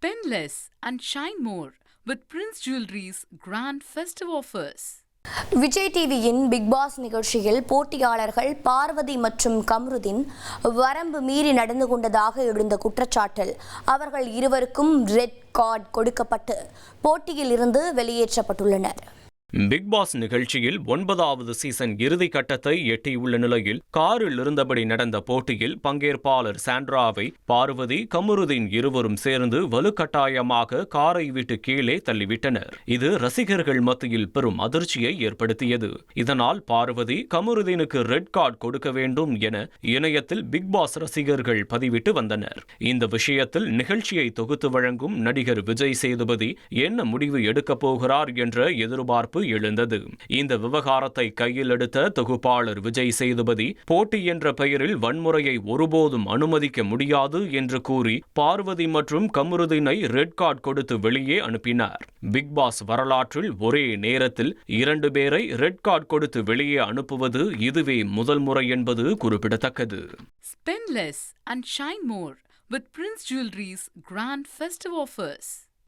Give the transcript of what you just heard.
Spend less and shine more with Prince Jewelry's grand festive offers. Vijay டிவியின் big pass நிகழ்ச்சியில் போட்டியாளர்கள் பார்வதி மற்றும் கம்ருதீன் வரம்பு மீறி நடந்து கொண்டதாக எழுந்த குற்றச்சாட்டில் அவர்கள் இருவருக்கும் ரெட் கார்டு கொடுக்கப்பட்டு போட்டியில் இருந்து வெளியேற்றப்பட்டுள்ளனர். பிக் பாஸ் நிகழ்ச்சியில் 9வது சீசன் இறுதி கட்டத்தை எட்டியுள்ள நிலையில் காரில் இருந்தபடி நடந்த போட்டியில் பங்கேற்பாளர் சாண்ட்ராவை பார்வதி கமருதீன் இருவரும் சேர்ந்து வலுக்கட்டாயமாக காரை விட்டு கீழே தள்ளிவிட்டனர். இது ரசிகர்கள் மத்தியில் பெரும் அதிர்ச்சியை ஏற்படுத்தியது. இதனால் பார்வதி கமருதீனுக்கு ரெட் கார்டு கொடுக்க வேண்டும் என இணையத்தில் பிக் பாஸ் ரசிகர்கள் பதிவிட்டு வந்தனர். இந்த விஷயத்தில் நிகழ்ச்சியை தொகுத்து வழங்கும் நடிகர் விஜய் சேதுபதி என்ன முடிவு எடுக்கப் போகிறார் என்ற எதிர்பார்ப்பு எழுந்தது. இந்த விவகாரத்தை கையில் எடுத்த தொகுப்பாளர் விஜய் சேதுபதி போட்டி என்ற பெயரில் வன்முறையை ஒருபோதும் அனுமதிக்க முடியாது என்று கூறி பார்வதி மற்றும் கமருதீனை ரெட் கார்டு கொடுத்து வெளியே அனுப்பினார். பிக் பாஸ் வரலாற்றில் ஒரே நேரத்தில் 2 பேரை ரெட் கார்டு கொடுத்து வெளியே அனுப்புவது இதுவே முதல் முறை என்பது குறிப்பிடத்தக்கது. Spend less and shine more with Prince Jewelry's grand festive offers.